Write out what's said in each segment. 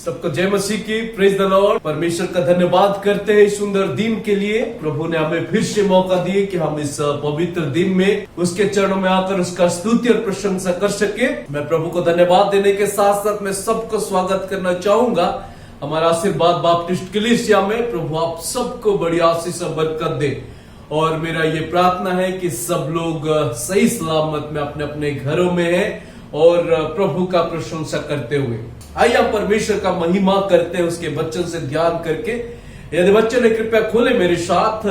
सबको जय मसीह की, प्रेज द लॉर्ड। परमेश्वर का धन्यवाद करते हैं इस सुंदर दिन के लिए। प्रभु ने हमें फिर से मौका दिए कि हम इस पवित्र दिन में उसके चरणों में आकर उसका स्तुति और प्रशंसा कर सके। मैं प्रभु को धन्यवाद देने के साथ साथ मैं सबको स्वागत करना चाहूंगा हमारा आशीर्वाद बाप्टिस्ट कलीसिया में। प्रभु आप सबको बड़ी आशीष और बरकत दे और मेरा ये प्रार्थना है कि सब लोग सही सलामत में अपने अपने घरों में हैं और प्रभु का प्रशंसा करते हुए। आइए हम परमेश्वर का महिमा करते हैं उसके वचन से ध्यान करके। यदि बच्चे ने कृपया खोले मेरे साथ,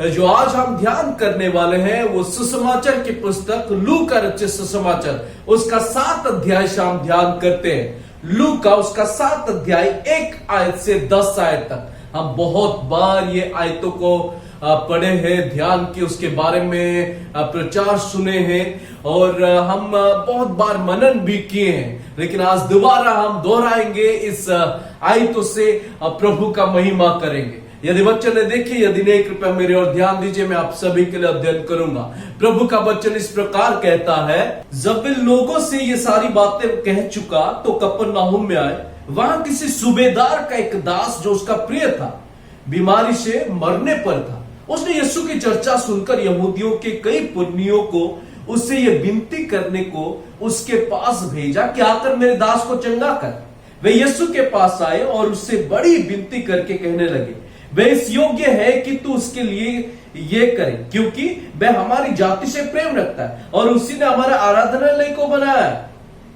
जो आज हम ध्यान करने वाले हैं वो सुसमाचार की पुस्तक लू का रचित सुसमाचार उसका 7 अध्याय से हम ध्यान करते हैं। लू का उसका 7 अध्याय 1 आयत से 10 आयत तक। हम बहुत बार ये आयतों को पढ़े हैं, ध्यान की उसके बारे में प्रचार सुने हैं और हम बहुत बार मनन भी किए हैं, लेकिन आज दोबारा हम दोहराएंगे इस आयतों से प्रभु का महिमा करेंगे। यदि बच्चे ने देखी, यदि नहीं कृपया मेरे और ध्यान दीजिए, मैं आप सभी के लिए अध्ययन करूंगा। प्रभु का वचन इस प्रकार कहता है, जब इन लोगों से ये सारी बातें कह चुका तो कफरनहूम में आए। वहां किसी सूबेदार का एक दास जो उसका प्रिय था, बीमारी से मरने पर था। उसने यीशु की चर्चा सुनकर यहूदियों के कई पुन्नियों को उससे ये विनती करने को उसके पास भेजा कि आकर मेरे दास को चंगा कर। वे यीशु के पास आए और उससे बड़ी विनती करके कहने लगे, वे इस योग्य है कि तू उसके लिए ये करे, क्योंकि वह हमारी जाति से प्रेम रखता है और उसी ने हमारा आराधनालय को बनाया है।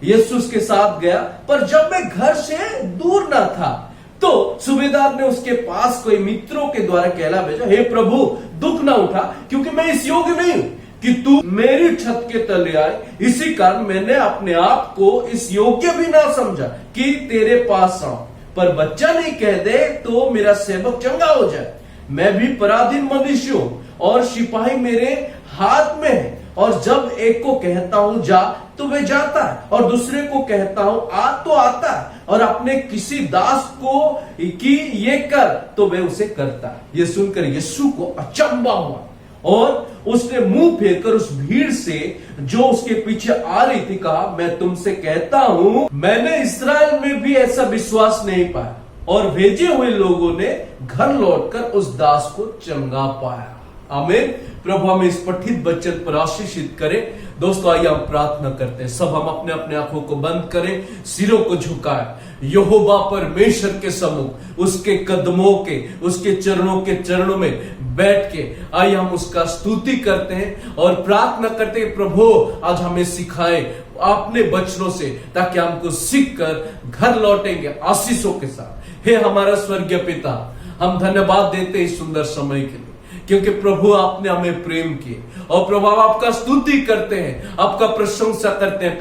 यीशु उसके साथ गया, पर जब मैं घर से दूर न था तो सूबेदार ने उसके पास कोई मित्रों के द्वारा कहला भेजा, हे प्रभु दुख ना उठा, क्योंकि मैं इस योग्य नहीं हूं कि तू मेरी छत के तले आए। इसी कारण मैंने अपने आप को इस योग्य भी ना समझा कि तेरे पास आऊं, पर बच्चा नहीं कह दे तो मेरा सेवक चंगा हो जाए। मैं भी पराधीन मनुष्य हूं और सिपाही मेरे हाथ में है, और जब एक को कहता हूं जा तो वे जाता है और दूसरे को कहता हूं आ तो आता है, और अपने किसी दास को कि ये कर तो वे उसे करता है। ये सुनकर यीशु को अचंभा हुआ और उसने मुंह फेरकर उस भीड़ से जो उसके पीछे आ रही थी कहा, मैं तुमसे कहता हूं मैंने इस्राएल में भी ऐसा विश्वास नहीं पाया। और भेजे हुए लोगों ने घर लौटकर उस दास को चंगा पाया। आमीन। प्रभु हमें इस पठित वचन पर आशीषित करे। दोस्तों आइए हम प्रार्थना करते हैं। सब हम अपने अपने आंखों को बंद करें, सिरों को झुकाएं। यहोवा परमेश्वर के सम्मुख उसके कदमों के, उसके चरणों में बैठ के आइए हम उसका स्तुति करते हैं और प्रार्थना करते हैं, प्रभु आज हमें सिखाए अपने वचनों से, ताकि हमको सीख कर घर लौटेंगे आशीषों के साथ। हे हमारा स्वर्गीय पिता, हम धन्यवाद देते इस सुंदर समय के लिए, क्योंकि प्रभु आपने हमें प्रेम किए और प्रभु आपका स्तुति करते हैं, आपका प्रशंसा करते हैं।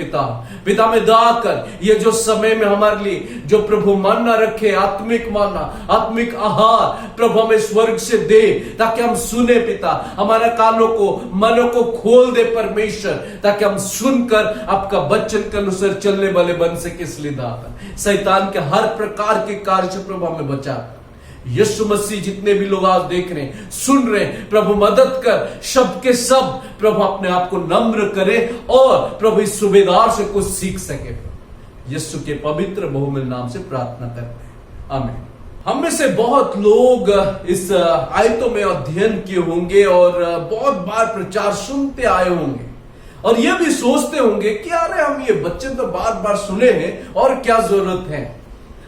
पिता में दया कर ये जो समय में हमारे लिए जो प्रभु मानना रखे, आत्मिक मानना, आत्मिक आहार प्रभु हमें स्वर्ग से दे, ताकि हम सुने पिता। हमारे कानों को, मनों को खोल दे परमेश्वर, ताकि हम सुनकर आपका वचन के अनुसार चलने वाले बन सके। इसलिए दाता शैतान के हर प्रकार के कार्य से प्रभु हमें बचा। यीशु मसीह जितने भी लोग आज देख रहे हैं, सुन रहे हैं, प्रभु मदद कर, सब के सब प्रभु अपने आप को नम्र करे और प्रभु इस सूबेदार से कुछ सीख सके। यीशु के पवित्र बहुमूल्य नाम से प्रार्थना करते हैं, आमीन। हम में से बहुत लोग इस आयतों में अध्ययन किए होंगे और बहुत बार प्रचार सुनते आए होंगे और ये भी सोचते होंगे कि अरे हम ये वचन तो बार बार सुने हैं और क्या जरूरत है,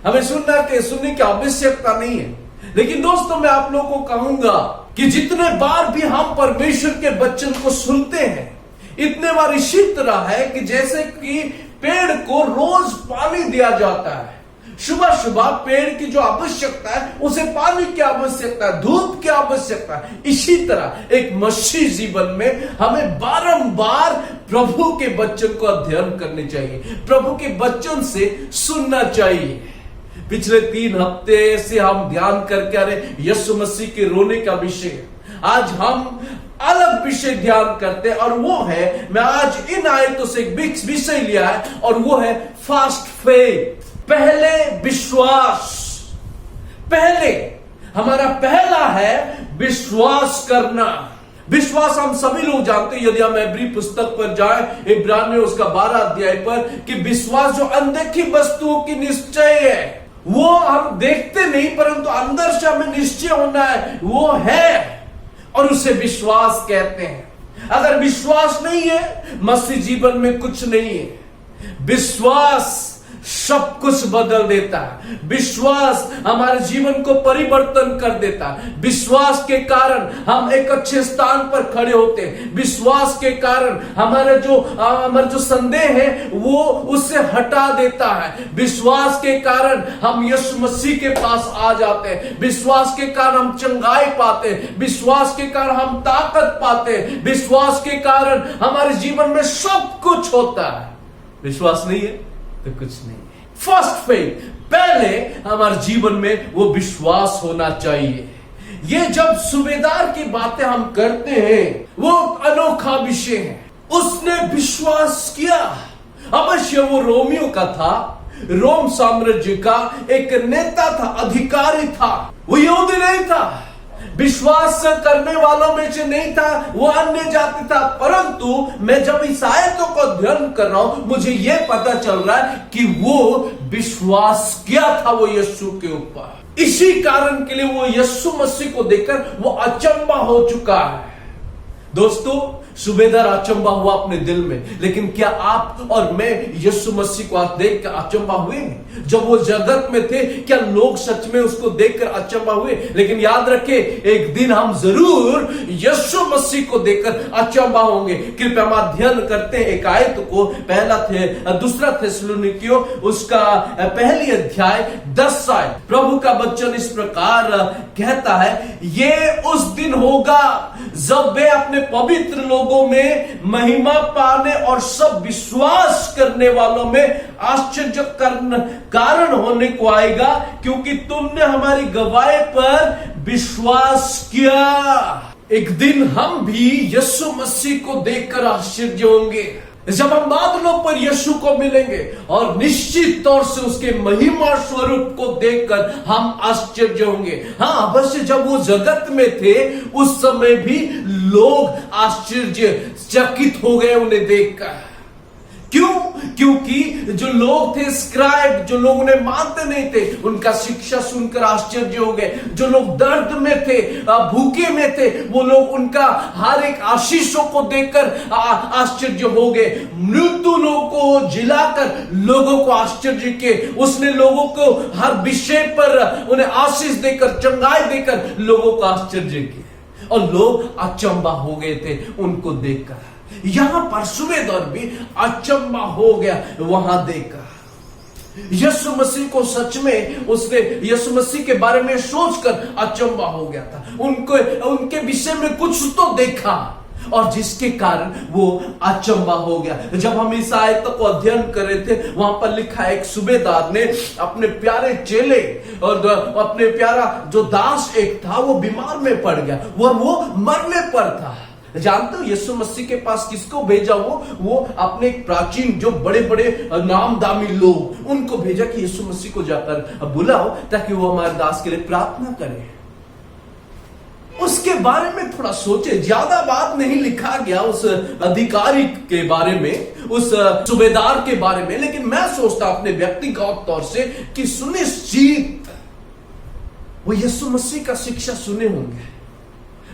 हमें सुनने की आवश्यकता नहीं है। लेकिन दोस्तों मैं आप लोगों को कहूंगा कि जितने बार भी हम परमेश्वर के वचन को सुनते हैं, इतने बार इसी तरह है कि जैसे कि पेड़ को रोज पानी दिया जाता है। सुबह सुबह पेड़ की जो आवश्यकता है उसे पानी की आवश्यकता है, धूप की आवश्यकता है। इसी तरह एक मसीह जीवन में हमें बारंबार प्रभु के वचन को अध्ययन करने चाहिए, प्रभु के वचन से सुनना चाहिए। पिछले 3 हफ्ते से हम ध्यान करके आ रहे यीशु मसीह के रोने का विषय। आज हम अलग विषय ध्यान करते हैं और वो है, मैं आज इन आयतों से एक विषय लिया है और वो है फास्ट फेथ, पहले विश्वास। पहले हमारा पहला है विश्वास करना। विश्वास हम सभी लोग जानते हैं, यदि हम इब्री पुस्तक पर जाएं, इब्रानियों उसका 12 अध्याय पर, कि विश्वास जो अनदेखी वस्तुओं की निश्चय है वो हम देखते नहीं, परंतु अंदर से हमें निश्चय होना है वो है, और उसे विश्वास कहते हैं। अगर विश्वास नहीं है, मसीह जीवन में कुछ नहीं है। विश्वास सब कुछ बदल देता है। विश्वास हमारे जीवन को परिवर्तन कर देता है। विश्वास के कारण हम एक अच्छे स्थान पर खड़े होते हैं। विश्वास के कारण हमारे जो संदेह है वो उससे हटा देता है। विश्वास के कारण हम यीशु मसीह के पास आ जाते हैं। विश्वास के कारण हम चंगाई पाते हैं। विश्वास के कारण हम ताकत पाते हैं। विश्वास के कारण हमारे जीवन में सब कुछ होता है। विश्वास नहीं है तो कुछ नहीं है। फर्स्ट फेथ, पहले हमारे जीवन में वो विश्वास होना चाहिए। ये जब सूबेदार की बातें हम करते हैं, वो अनोखा विषय है। उसने विश्वास किया। अवश्य वो रोमियो का था, रोम साम्राज्य का एक नेता था, अधिकारी था। वो यहूदी नहीं था, विश्वास करने वालों में से नहीं था, वो अन्य जाति था। परंतु मैं जब इस आयतों को अध्ययन कर रहा हूं, मुझे यह पता चल रहा है कि वो विश्वास किया था वो यीशु के ऊपर। इसी कारण के लिए वो यीशु मसीह को देखकर वो अचंभा हो चुका है। दोस्तों, सूबेदार अचंभा हुआ अपने दिल में, लेकिन क्या आप और मैं यीशु मसीह को आज देखकर अचंभा हुए? जब वो जगत में थे, क्या लोग सच में उसको देखकर अचंभा हुए? लेकिन याद रखें, एक दिन हम जरूर यीशु मसीह को देखकर अचंभा होंगे। कृपया हम अध्ययन करते हैं एक आयत को, दूसरा थिस्सलुनीकियों उसका पहली अध्याय 10 आयत। प्रभु का वचन इस प्रकार कहता है, ये उस दिन होगा जब वे अपने पवित्र लोगों में महिमा पाने और सब विश्वास करने वालों में आश्चर्य कारण होने को आएगा, क्योंकि तुमने हमारी गवाही पर विश्वास किया। एक दिन हम भी यीशु मसीह को देखकर आश्चर्य होंगे, जब हम बादलों पर यीशु को मिलेंगे और निश्चित तौर से उसके महिमा स्वरूप को देखकर हम आश्चर्य होंगे। हाँ, अवश्य जब वो जगत में थे उस समय भी लोग आश्चर्यचकित हो गए उन्हें देखकर। क्यों? क्योंकि जो लोग थे स्क्राइब, जो लोग उन्हें मानते नहीं थे, उनका शिक्षा सुनकर आश्चर्य हो गए। जो लोग दर्द में थे, भूखे में थे, वो लोग उनका हर एक आशीषों को देखकर आश्चर्य हो गए। मृत्यु लोगों को जिलाकर लोगों को आश्चर्य किए। उसने लोगों को हर विषय पर उन्हें आशीष देकर, चंगाई देकर लोगों को आश्चर्य किए, और लोग अचंभा हो गए थे उनको देखकर। यहां पर सूबेदार भी अचंभा हो गया वहां देखकर। यीशु मसीह को सच में उसने यीशु मसीह के बारे में सोचकर अचंभा हो गया था। उनके विषय में कुछ तो देखा, और जिसके कारण वो अचंभा हो गया। जब हम इस आयत को अध्ययन कर रहे थे, वहां पर लिखा है, एक सूबेदार ने अपने प्यारे चेले और अपने प्यारा जो दास एक था, वो बीमार में पड़ गया, वो मरने पर था। जानते हो यीशु मसीह के पास किसको भेजा? वो अपने प्राचीन जो बड़े बड़े नामदामी लोग, उनको भेजा कि यीशु मसीह को जाकर बुलाओ ताकि वो हमारे दास के लिए प्रार्थना करे। उसके बारे में थोड़ा सोचे। ज्यादा बात नहीं लिखा गया उस अधिकारी के बारे में, उस सूबेदार के बारे में, लेकिन मैं सोचता अपने व्यक्तिगत तौर से कि सुनिश्चित वो यीशु मसीह का शिक्षा सुने होंगे।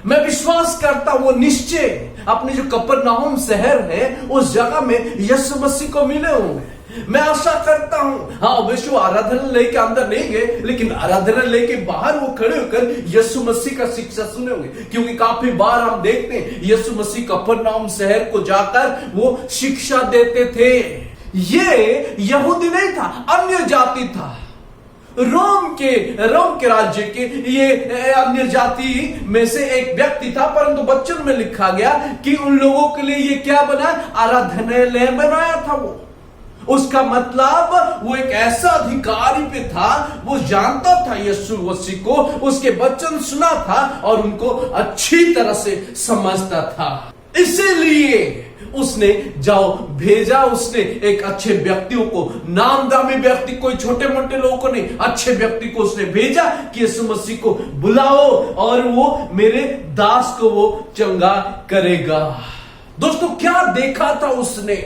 मैं विश्वास करता वो निश्चय अपने जो कफरनहूम शहर है उस जगह में यीशु मसीह को मिले होंगे। मैं आशा करता हूं। हाँ, विश्व आराधनालय के अंदर नहीं गए, लेकिन आराधनालय के बाहर वो खड़े होकर यीशु मसीह का शिक्षा सुने होंगे, क्योंकि काफी बार हम देखते हैं यीशु मसीह कफरनहूम शहर को जाकर वो शिक्षा देते थे। ये यहूदी नहीं था, अन्य जाति था। रोम के राज्य के ये अन्य जाति में से एक व्यक्ति था, परंतु वचन में लिखा गया कि उन लोगों के लिए ये क्या बना? आराधनालय बनाया था वो। उसका मतलब वो एक ऐसा अधिकारी पे था, वो जानता था यीशु मसीह को, उसके वचन सुना था और उनको अच्छी तरह से समझता था। इसीलिए उसने भेजा उसने एक अच्छे व्यक्तियों को, नामदामी व्यक्ति, कोई छोटे मोटे लोगों को नहीं, अच्छे व्यक्ति को उसने भेजा कि यीशु मसीह को बुलाओ और वो मेरे दास को वो चंगा करेगा। दोस्तों, क्या देखा था उसने?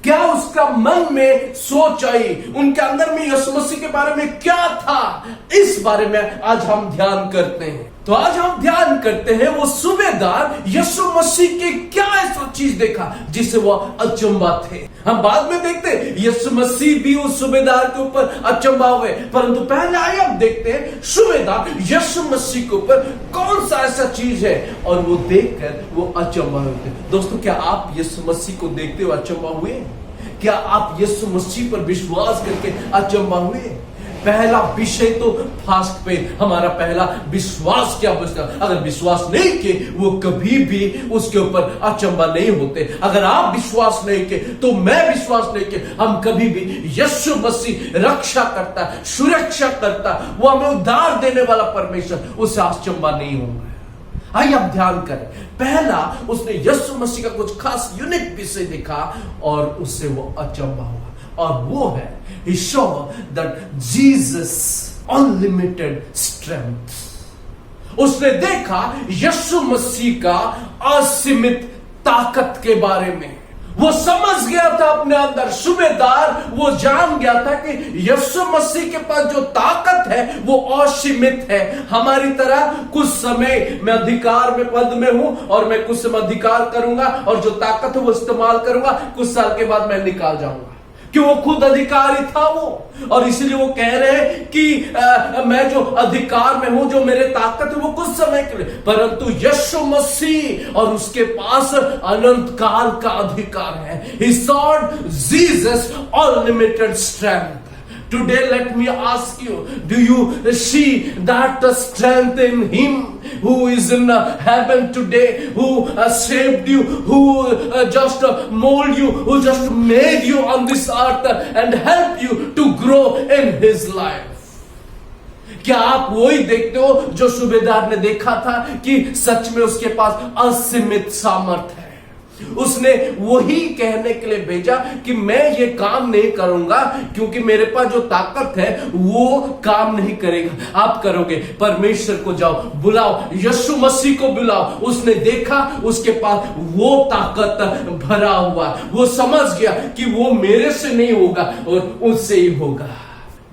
क्या उसका मन में सोच आई, उनके अंदर में यीशु मसीह के बारे में क्या था, इस बारे में आज हम ध्यान करते हैं। तो आज हम ध्यान करते हैं वो सूबेदार यीशु मसीह के क्या ऐसा चीज देखा जिसे वो अचंबा थे। हम बाद में देखते हैं यीशु मसीह भी उस सूबेदार के ऊपर अचंबा हुए, परंतु पहले आइए हम देखते हैं सूबेदार यीशु मसीह के ऊपर कौन सा ऐसा चीज है और वो देखकर वो अचंबा हुए। दोस्तों, क्या आप यीशु मसीह को देखते हुए अचंबा हुए? क्या आप यीशु मसीह पर विश्वास करके अचंबा हुए? पहला विषय तो फास्ट पे हमारा पहला विश्वास क्या बचता। अगर विश्वास नहीं किए वो कभी भी उसके ऊपर अचंबा नहीं होते। अगर आप विश्वास नहीं किए तो मैं विश्वास नहीं किए, हम कभी भी यीशु मसीह रक्षा करता, सुरक्षा करता, वो हमें उद्धार देने वाला परमेश्वर, उससे अचंबा नहीं होगा। आइए आप ध्यान करें। पहला उसने यीशु मसीह का कुछ खास यूनिक विषय देखा और उससे वो अचंबा हुआ, और वो है he saw that Jesus unlimited strength। उसने देखा यीशु मसीह का असीमित ताकत के बारे में। वो समझ गया था अपने अंदर, सूबेदार वो जान गया था कि यीशु मसीह के पास जो ताकत है वो असीमित है। हमारी तरह कुछ समय मैं अधिकार में पद में हूं और मैं कुछ समय अधिकार करूंगा और जो ताकत है वो इस्तेमाल करूंगा, कुछ साल के बाद मैं निकाल जाऊंगा, कि वो खुद अधिकारी था वो, और इसलिए वो कह रहे हैं कि मैं जो अधिकार में हूं, जो मेरे ताकत है वो कुछ समय के लिए, परंतु यीशु मसीह और उसके पास अनंत काल का अधिकार है। He saw Jesus unlimited strength। Today let me ask you, do you see that strength in him who is in heaven today, who saved you, who just mold you, who just made you on this earth and help you to grow in his life? क्या आप वही देखते हो जो सूबेदार ने देखा था कि सच में उसके पास असीमित सामर्थ है? उसने वही कहने के लिए भेजा कि मैं ये काम नहीं करूंगा क्योंकि मेरे पास जो ताकत है वो काम नहीं करेगा, आप करोगे। परमेश्वर को जाओ, बुलाओ, यीशु मसीह को बुलाओ। उसने देखा उसके पास वो ताकत भरा हुआ, वो समझ गया कि वो मेरे से नहीं होगा और उससे ही होगा।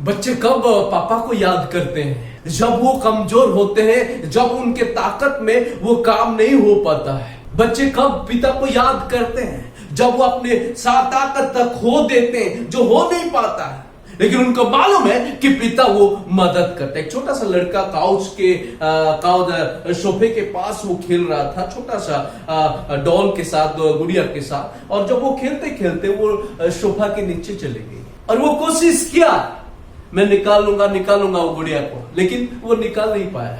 बच्चे कब पापा को याद करते हैं? जब वो कमजोर होते हैं, जब उनके ताकत में वो काम नहीं हो पाता है। बच्चे कब पिता को याद करते हैं? जब वो अपने ताकत तक खो देते हैं, जो हो नहीं पाता है, लेकिन उनको मालूम है कि पिता वो मदद करते हैं। एक छोटा सा लड़का काउच सोफे के पास वो खेल रहा था, छोटा सा डॉल के साथ, गुड़िया के साथ, और जब वो खेलते खेलते वो सोफा के नीचे चले गई और वो कोशिश किया, मैं निकालूंगा वो गुड़िया को, लेकिन वो निकाल नहीं पाया।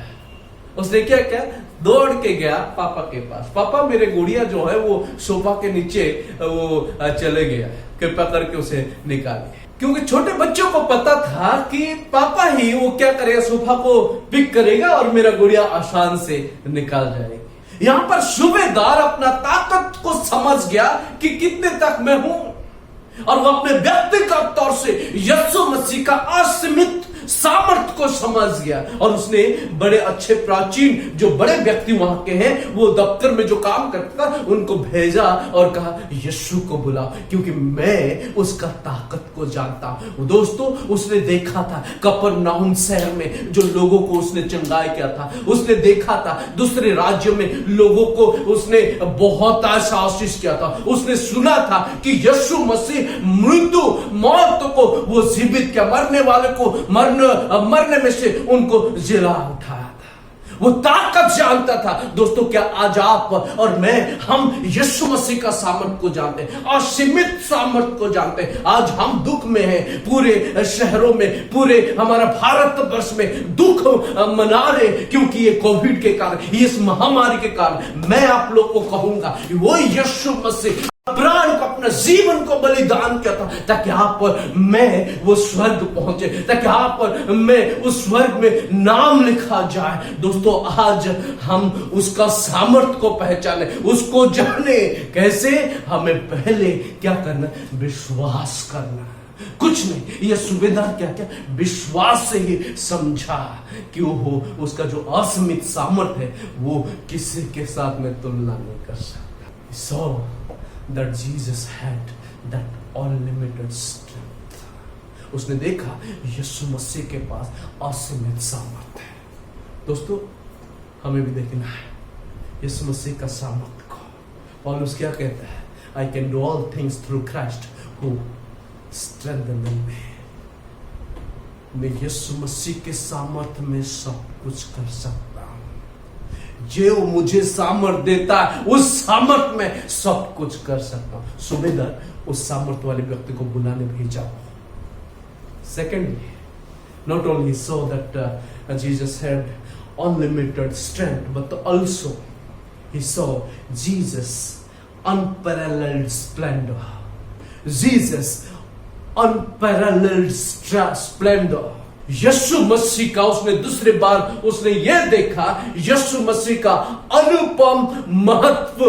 उसने क्या किया? दौड़ के गया पापा के पास। पापा, मेरे गुड़िया जो है वो सोफा के नीचे वो चले गया, कृपया करके उसे निकालिए। क्योंकि छोटे बच्चों को पता था कि पापा ही वो क्या करेगा, सोफा को पिक करेगा और मेरा गुड़िया आसान से निकाल जाएगी। यहां पर सूबेदार अपना ताकत को समझ गया कि कितने तक मैं हूं, और वो अपने व्यक्तिगत तौर से यीशु मसीह का असीमित सामर्थ को समझ गया, और उसने बड़े अच्छे प्राचीन जो बड़े व्यक्ति वहां के हैं, वो दफ्तर में जो काम करता था, उनको भेजा और कहा यीशु को बुलाओ क्योंकि मैं उसका ताकत को जानता हूं। दोस्तों, उसने देखा था कफरनहूम शहर में जो लोगों को उसने चंगाई किया था, उसने देखा था दूसरे राज्य में लोगों को उसने बहुत ऐसा आशीष किया था, उसने सुना था कि यीशु मसीह मृत्यु मौत को वो जीवित किया, मरने वाले को मरने में से उनको जिला उठाया था। वो ताकत जानता था। दोस्तों, क्या आज आप और मैं, हम यीशु मसीह का सामर्थ को जानते हैं, असीमित सामर्थ को जानते हैं? आज हम दुख में हैं, पूरे शहरों में, पूरे हमारा भारतवर्ष में दुख मना रहे क्योंकि ये कोविड के कारण, इस महामारी के कारण। मैं आप लोग को कहूंगा वो यीशु मसीह प्राण को, अपना जीवन को बलिदान किया था ताकि आप और मैं वो स्वर्ग पहुंचे, ताकि आप और मैं उस स्वर्ग में नाम लिखा जाए। दोस्तों, आज हम उसका सामर्थ को पहचाने, उसको जाने। कैसे? हमें पहले क्या करना? विश्वास करना, कुछ नहीं। ये सूबेदार क्या क्या विश्वास से ही समझा कि वो उसका जो असीमित सामर्थ है वो किसी के साथ में तुलना नहीं कर सकता। So that Jesus had that unlimited strength. उसने देखा यीशु मसीह के पास असीमित सामर्थ्य है। दोस्तों, हमें भी देखना है यीशु मसीह का सामर्थ्य को। पौलुस क्या कहता है? I can do all things through Christ who strengthen me. मैं यीशु मसीह के सामर्थ्य में सब कुछ कर सकता हूं। जो मुझे सामर्थ्य देता है उस सामर्थ्य में सब कुछ कर सकता हूं। सुबेदार उस सामर्थ्य वाले व्यक्ति को बुलाने भेजा। Secondly, not only so that Jesus had unlimited strength, but also he saw Jesus' unparalleled splendor. Jesus' unparalleled splendor. यीशु मसीह का उसने दूसरी बार उसने ये देखा, यीशु मसीह का अनुपम महत्व,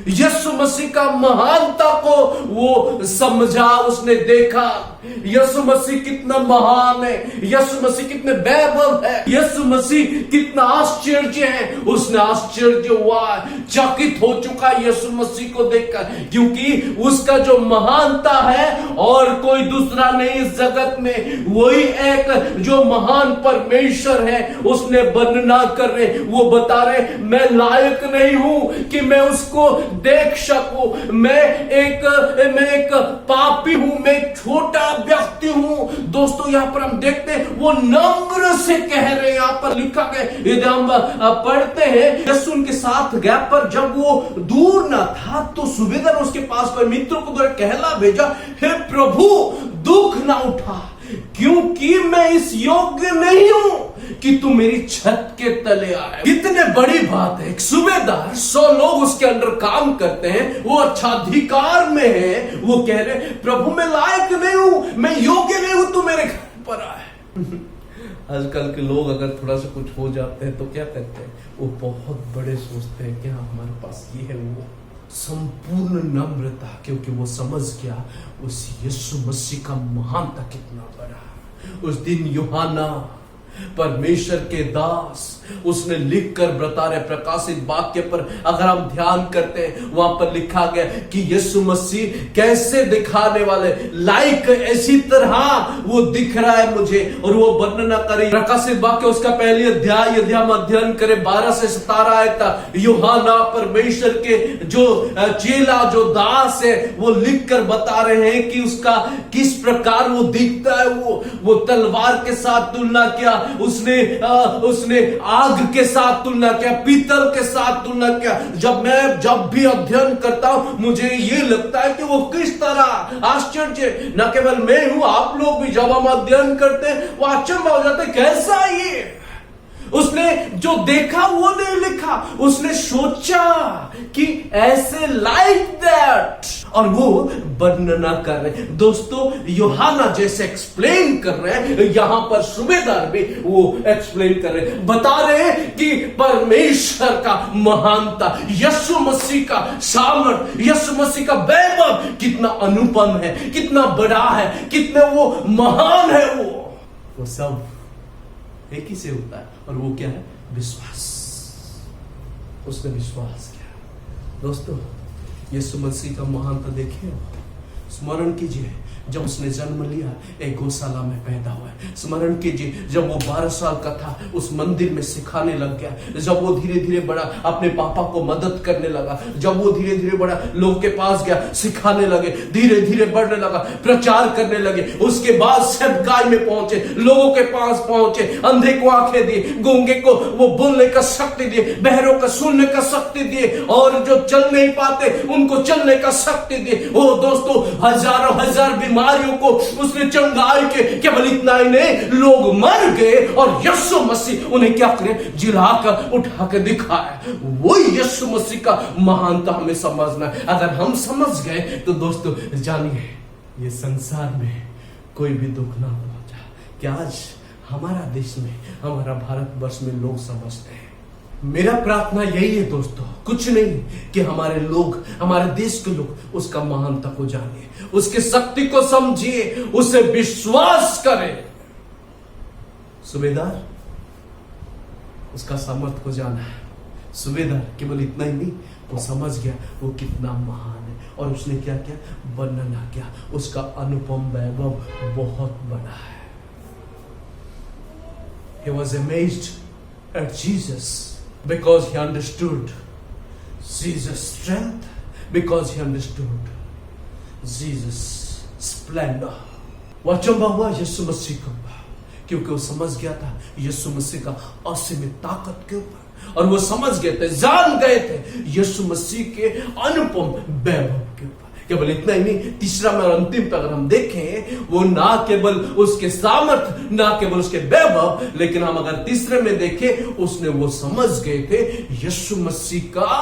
यीशु मसीह का महानता को वो समझा, उसने देखा यीशु मसीह कितना महान है, यीशु मसीह कितने वैभव है, यीशु मसीह कितना आश्चर्य है। उसने आश्चर्य हुआ, चकित हो चुका यीशु मसीह को देखकर, क्योंकि उसका जो महानता है और कोई दूसरा नहीं इस जगत में, वही एक जो महान परमेश्वर है उसने वर्णना कर रहे, वो बता रहे मैं लायक नहीं हूं कि मैं उसको देख सकूं, मैं एक पापी हूं, मैं छोटा व्यक्ति हूं। दोस्तों, यहां पर हम देखते हैं वो नम्र से कह रहे हैं, यहां पर लिखा गया, यदि हम पढ़ते हैं, यीशु उनके साथ गया, पर जब वो दूर न था तो सुबेदार उसके पास पर मित्रों को द्वारा कहला भेजा, हे प्रभु दुख ना उठा, क्योंकि मैं इस योग्य नहीं हूं कि तू मेरी छत के तले आए। कितने बड़ी बात है। एक सुबेदार, 100 लोग उसके अंडर काम करते हैं, वो अच्छा अधिकार में है, वो कह रहे प्रभु मैं लायक नहीं हूं, मैं योग्य नहीं हूं, तू मेरे घर पर आए। आजकल के लोग अगर थोड़ा सा कुछ हो जाते हैं तो क्या करते हैं? वो बहुत बड़े सोचते हैं कि हाँ हमारे पास ये है वो। संपूर्ण नम्रता, क्योंकि वो समझ गया उस यीशु मसीह का महानता कितना बड़ा। उस दिन यूहन्ना परमेश्वर के दास उसने लिखकर बता रहे प्रकाशित वाक्य पर अगर हम ध्यान करते हैं, वहां पर लिखा गया कि यीशु मसीह कैसे दिखाने वाले, लाइक ऐसी तरह वो दिख रहा है मुझे, और वो वर्णना करे प्रकाशित वाक्य उसका पहले अध्याय यदि हम अध्ययन करें 12 से 17 आयत, यूहन्ना परमेश्वर के जो चेला जो दास है वो लिखकर बता रहे हैं कि उसका किस प्रकार वो दिखता है। वो तलवार के साथ तुलना किया, उसने आग के साथ तुलना किया, पीतल के साथ तुलना किया। जब भी अध्ययन करता हूं मुझे ये लगता है कि वो किस तरह आश्चर्य, न केवल मैं हूं, आप लोग भी जब हम अध्ययन करते हैं वो अचंभा हो जाते कैसा ये। उसने जो देखा वो नहीं लिखा, उसने सोचा कि ऐसे लाइक दैट, और वो वर्णना कर रहे। दोस्तों, यूहन्ना जैसे एक्सप्लेन कर रहे हैं, यहां पर सुबेदार भी वो एक्सप्लेन कर रहे, बता रहे कि परमेश्वर का महानता, यीशु मसीह का सामर्थ्य, यीशु मसीह का वैभव कितना अनुपम है, कितना बड़ा है, कितना वो महान है। वो सब एक ही से होता है, और वो क्या है? विश्वास। उसने विश्वास किया। दोस्तों, यीशु मसीह का महानता देखिए, स्मरण कीजिए जब उसने जन्म लिया एक गौशाला में पैदा हुआ है। स्मरण कीजिए जब वो 12 साल का था उस मंदिर में सिखाने लग गया। जब वो धीरे धीरे बड़ा अपने पापा को मदद करने लगा, जब वो धीरे धीरे बड़ा लोगों के पास गया, सिखाने लगे, धीरे धीरे बढ़ने लगा, प्रचार करने लगे। उसके बाद सेवकाई में पहुंचे, लोगों के पास पहुंचे, अंधे को आंखें दी, गूंगे को वो बोलने का शक्ति दिए, बहरों का सुनने का शक्ति दिए, और जो चल नहीं पाते उनको चलने का शक्ति दिए। ओ दोस्तों, हजारों हजार बीमारियों को उसने चंगाई के, केवल इतना ही नहीं, लोग मर गए और यीशु मसीह उन्हें क्या करे? जिलाकर उठा के दिखाया। वो यीशु मसीह का महानता हमें समझना है। अगर हम समझ गए तो दोस्तों जानिए, ये संसार में कोई भी दुख ना पहुंचा। क्या आज हमारा देश में, हमारा भारतवर्ष में लोग समझते हैं? मेरा प्रार्थना यही है दोस्तों, कुछ नहीं कि हमारे लोग, हमारे देश के लोग उसका महानता को जानिए, उसकी शक्ति को समझिए, उसे विश्वास करें। सुबेदार उसका सामर्थ्य को जाना है। सुबेदार केवल इतना ही नहीं, वो समझ गया वो कितना महान है। और उसने क्या किया, वर्णना किया। उसका अनुपम वैभव बहुत बड़ा है। He was amazed at Jesus because he understood Jesus' strength, because he understood Jesus' splendor. वो अचंभा हुआ यीशु मसीह को, क्योंकि वो समझ गया था यीशु मसीह का असीमित ताकत के ऊपर, और वो समझ गए थे, जान गए थे यीशु मसीह के अनुपम वैभव के ऊपर। केवल इतना ही नहीं, तीसरा में और अंतिम पे अगर हम देखें, वो ना केवल उसके सामर्थ, ना केवल उसके वैभव, लेकिन हम अगर तीसरे में देखें, उसने वो समझ गए थे यीशु मसीह का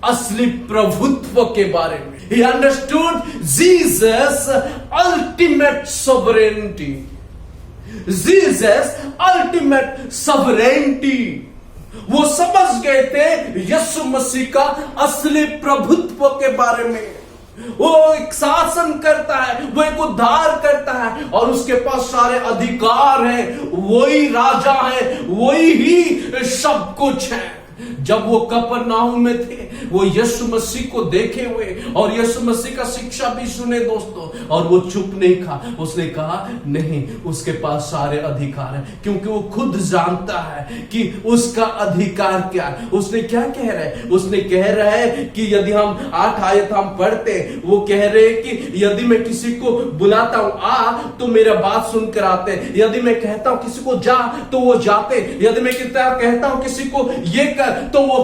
असली प्रभुत्व के बारे में। He understood Jesus' ultimate sovereignty. Jesus' ultimate sovereignty. वो समझ गए थे यीशु मसीह का असली प्रभुत्व के बारे में। वो एक शासन करता है, वो एक उद्धार करता है, और उसके पास सारे अधिकार हैं। वही राजा है, वही ही सब कुछ है। जब वो कफरनहूम में थे, वो यीशु मसीह को देखे हुए और यीशु मसीह का शिक्षा भी सुने दोस्तों, और वो चुप नहीं कहा। उसने कहा नहीं, उसके पास सारे अधिकार हैं, क्योंकि वो खुद जानता है कि उसका अधिकार क्या है। उसने क्या कह रहा है? उसने कह रहा है कि यदि हम 8 आयत हम पढ़ते, वो कह रहे हैं कि यदि मैं किसी को बुलाता हूं आ, तो मेरा बात सुनकर आते। यदि मैं कहता हूं किसी को जा, तो वो जाते। यदि मैं कहता हूं किसी को ये कर, तो वो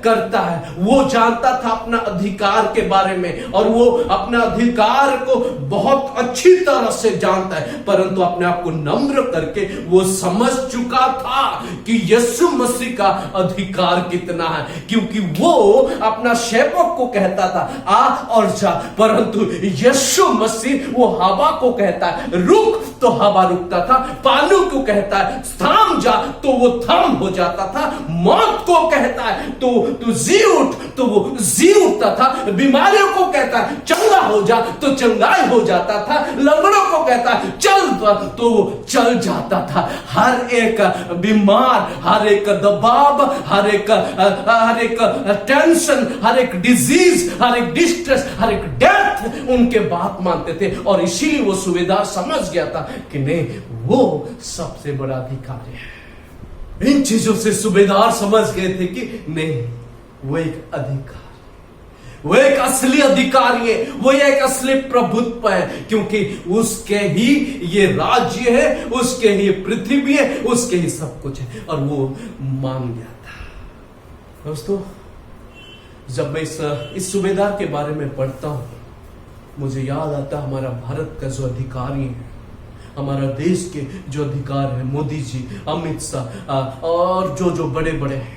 करता है। वो जानता था अपना अधिकार के बारे में, और वो अपना अधिकार को बहुत अच्छी तरह से जानता है, परंतु अपने आप को नम्र करके वो समझ चुका था कि यीशु मसीह का अधिकार कितना है, क्योंकि वो अपना सेवक को कहता था आ और जा, परंतु यीशु मसीह वो हवा को कहता है रुक, तो हवा रुकता था। पानी को कहता है थाम जा, तो वो थाम हो जाता था। मौत को कहता है तो तू जी उठ, तो वो जी उठता था। बीमारियों को कहता है चंगा हो जा, तो चंगाई हो जाता था। लंगड़ों को कहता है चल, तो वो चल जाता था। हर एक बीमार, हर एक दबाव, हर एक टेंशन, हर एक डिजीज, हर एक डिस्ट्रेस, हर एक डेथ उनके बात मानते थे, और इसीलिए वो सूबेदार समझ गया था कि नहीं, वो सबसे बड़ा अधिकारी है। इन चीजों से सूबेदार समझ गए थे कि नहीं, वो एक अधिकार, वो एक असली अधिकारी है, वो एक असली प्रभुत्व है, क्योंकि उसके ही ये राज्य है, उसके ही पृथ्वी है, उसके ही सब कुछ है, और वो मान गया था। दोस्तों, जब मैं इस सूबेदार के बारे में पढ़ता हूं, मुझे याद आता हमारा भारत का जो अधिकारी है, हमारा देश के जो अधिकार है, मोदी जी, अमित शाह और जो बड़े बड़े हैं।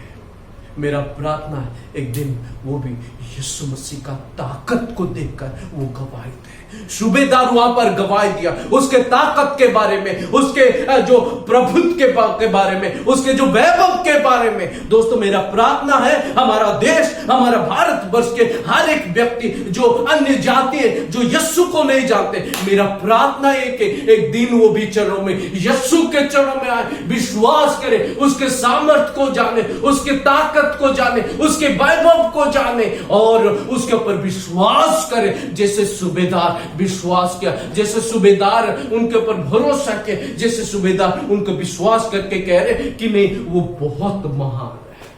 मेरा प्रार्थना है एक दिन वो भी यीशु मसीह का ताकत को देखकर वो गवाही दे। सूबेदार वहां पर गवाही दिया उसके ताकत के बारे में, उसके जो प्रभुत्व के बारे में, उसके जो वैभव के बारे में। दोस्तों, मेरा प्रार्थना है हमारा देश, हमारा भारत वर्ष के हर एक व्यक्ति जो अन्य जाति है, जो यीशु को नहीं जानते, मेरा प्रार्थना है कि एक दिन वो भी चरणों में, यीशु के चरणों में आए, विश्वास करे, उसके सामर्थ को जाने, उसके ताकत को जाने, उसके वैभव को जाने, और उसके ऊपर विश्वास करे, जैसे सूबेदार विश्वास किया, जैसे सूबेदार उनके ऊपर भरोसा किया, जैसे सूबेदार उनको विश्वास करके कह रहे कि नहीं, वो बहुत महान है।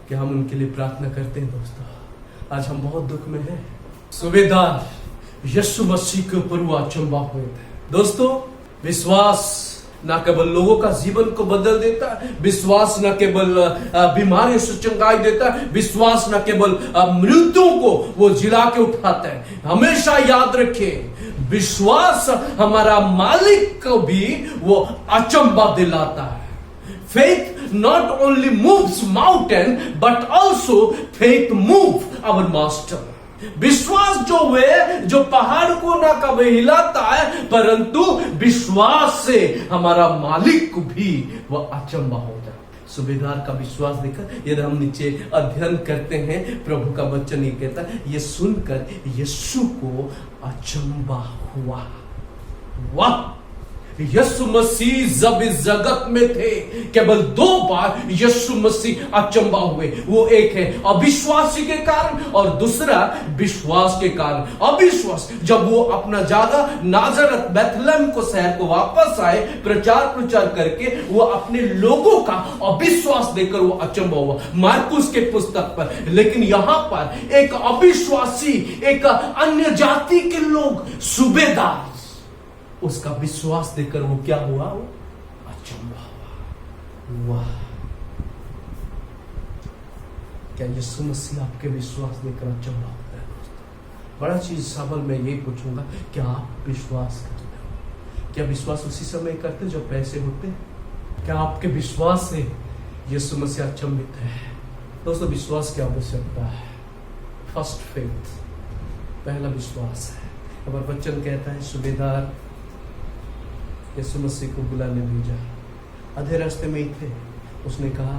क्या हम उनके लिए प्रार्थना करते हैं? दोस्तों, आज हम बहुत दुख में हैं। सूबेदार यीशु मसीह के ऊपर वो अचंभा हुए थे। दोस्तों, विश्वास ना केवल लोगों का जीवन को बदल देता है, विश्वास न केवल बीमारियों से चंगाई देता है, विश्वास न केवल मृत्यु को वो जिला के उठाता है। हमेशा याद रखें, विश्वास हमारा मालिक को भी वो अचंभा दिलाता है। Faith not only moves mountain but also faith move our master. विश्वास जो वे जो पहाड़ को ना कभी हिलाता है, परंतु विश्वास से हमारा मालिक को भी वह अचंभा हो जाता है। सूबेदार का विश्वास देखकर यदि हम नीचे अध्ययन करते हैं, प्रभु का वचन ये कहता है, ये सुनकर यीशु को अचंभा हुआ। वाह! यीशु मसीह जब इस जगत में थे, केवल 2 बार यीशु मसीह अचंबा हुए। वो एक है अविश्वासी के कारण और दूसरा विश्वास के कारण। अविश्वास, जब वो अपना जगह नाजरत बैतलहम को शहर को वापस आए प्रचार करके, वो अपने लोगों का अविश्वास देखकर वो अचंबा हुआ मार्कुस के पुस्तक पर। लेकिन यहां पर एक अविश्वासी, एक अन्य जाति के लोग, सूबेदार, उसका विश्वास देखकर वो क्या हुआ? वो अचंभा हुआ। वाह, क्या यीशु मसीह आपके विश्वास देखकर अचंभा होता है? दोस्तों, बड़ा चीज सवाल मैं यही पूछूंगा, क्या आप विश्वास करते हो? क्या विश्वास उसी समय करते जब पैसे होते? क्या आपके विश्वास से यीशु मसीह अचंभित है? दोस्तों, विश्वास की आवश्यकता है। फर्स्ट फेथ, पहला विश्वास है। हमारा वचन कहता है, सूबेदार यीशु मसीह को बुलाने भेजा। आधे रास्ते में ही थे। उसने कहा,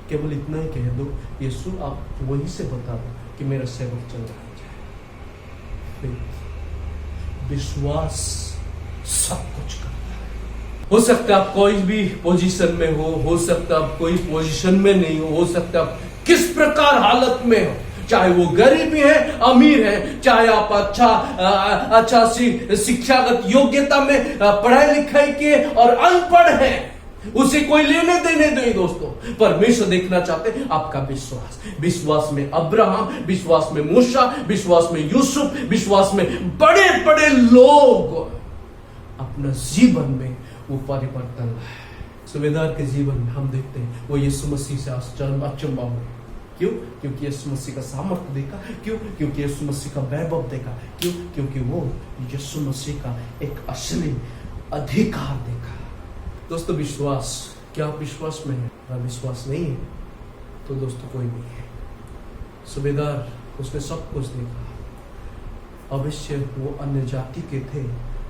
केवल इतना ही कह दो, यीशु आप वहीं से बता दो कि मेरा सेवक चल रहा है। विश्वास सब कुछ करता है। हो सकता है आप कोई भी पोजीशन में हो सकता है आप कोई पोजीशन में नहीं हो सकता है आप किस प्रकार हालत में हो, चाहे वो गरीबी है, अमीर है, चाहे आप अच्छा शिक्षागत योग्यता में पढ़ाई लिखाई किए और अनपढ़ है, उसे कोई लेने देने नहीं। दोस्तों, परमेश्वर देखना चाहते हैं आपका विश्वास। विश्वास में अब्राहम, विश्वास में मूसा, विश्वास में यूसुफ, विश्वास में बड़े बड़े लोग अपना जीवन में वो परिवर्तन लाए। सूबेदार के जीवन में हम देखते हैं वो यीशु मसीह से अचंभा हुए। क्यों? क्योंकि यीशु मसीह का सामर्थ्य देखा। क्यों? क्योंकि यीशु मसीह का वैभव देखा। क्यों? क्योंकि वो यीशु मसीह का एक असली अधिकार देखा। दोस्तों, विश्वास, क्या आप विश्वास में है? अगर विश्वास नहीं है तो दोस्तों कोई नहीं है। सूबेदार, उसने सब कुछ देखा। अवश्य वो अन्य जाति के थे,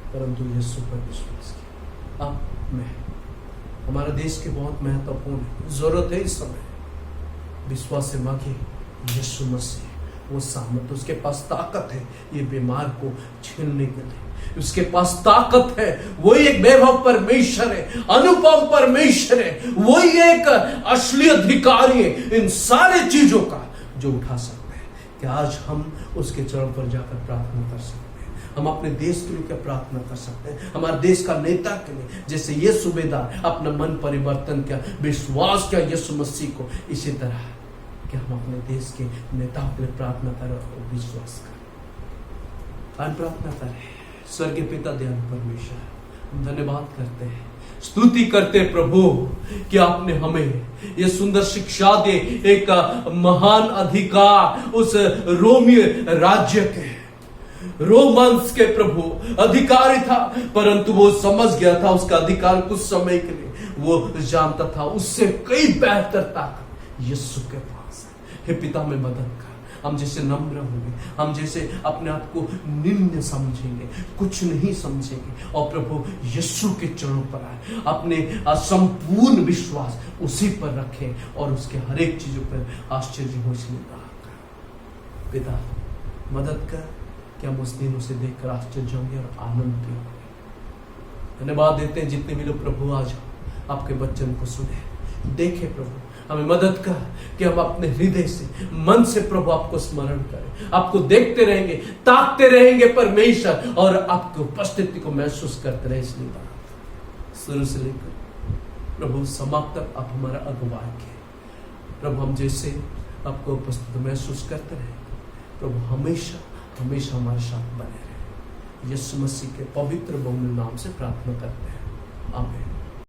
परंतु यीशु पर विश्वास किया। अब मैं, हमारा देश के बहुत महत्वपूर्ण जरूरत है इस समय, विश्वास से मांगे यीशु मसीह, वो सामर्थ्य, उसके पास ताकत है ये बीमार को छीनने के लिए। उसके पास ताकत है, वही एक वैभव परमेश्वर है, अनुपम परमेश्वर है, वही एक असली अधिकारी है इन सारे चीजों का जो उठा सकते हैं। कि आज हम उसके चरण पर जाकर प्रार्थना कर सकते हैं। हम अपने देश के लिए क्या प्रार्थना कर सकते हैं? हमारे देश का नेता के लिए, जैसे ये सूबेदार अपना मन परिवर्तन किया, विश्वास किया यीशु मसीह को, इसी तरह कि हम अपने देश के नेताओं के लिए प्रार्थना करें और विश्वास करें। हम प्रार्थना करें। स्वर्गीय पिता दयालु परमेश्वर, हम धन्यवाद करते हैं, स्तुति करते हैं प्रभु कि आपने हमें ये सुंदर शिक्षा दे, एक महान अधिकार उस रोमीय राज्य के, रोमांस के प्रभु अधिकारी था, परंतु वो समझ गया था उसका अधिकार कुछ समय के लिए, वो जानता था उससे कई बेहतर ताकत यीशु के पास है। हे पिता, में मदद कर। हम जैसे नम्र होंगे, हम जैसे अपने आप को निम्न समझेंगे, कुछ नहीं समझेंगे, और प्रभु यीशु के चरणों पर आए, अपने संपूर्ण विश्वास उसी पर रखें और उसके हर एक चीजों पर आश्चर्य हो पिता मदद कर कि हम उस दिन उसे देखकर आश्चर्य होंगे और आनंद होंगे। धन्यवाद देते हैं जितने भी लोग प्रभु आज आपके वचन को सुने, देखे प्रभु, हमें मदद कर कि हम अपने हृदय से, मन से प्रभु आपको स्मरण करें, आपको देखते रहेंगे, ताकते रहेंगे परमेश्वर, और आपकी उपस्थिति को महसूस करते रहे। इसलिए बात शुरू से लेकर प्रभु समाप्त तक आप हमारा अगुवाई किए प्रभु। हम जैसे आपको उपस्थिति महसूस करते रहे प्रभु, हमेशा हमेशा हमारे साथ बने रहे। यीशु मसीह के पवित्र बहुमूल्य नाम से प्रार्थना करते हैं, आमीन।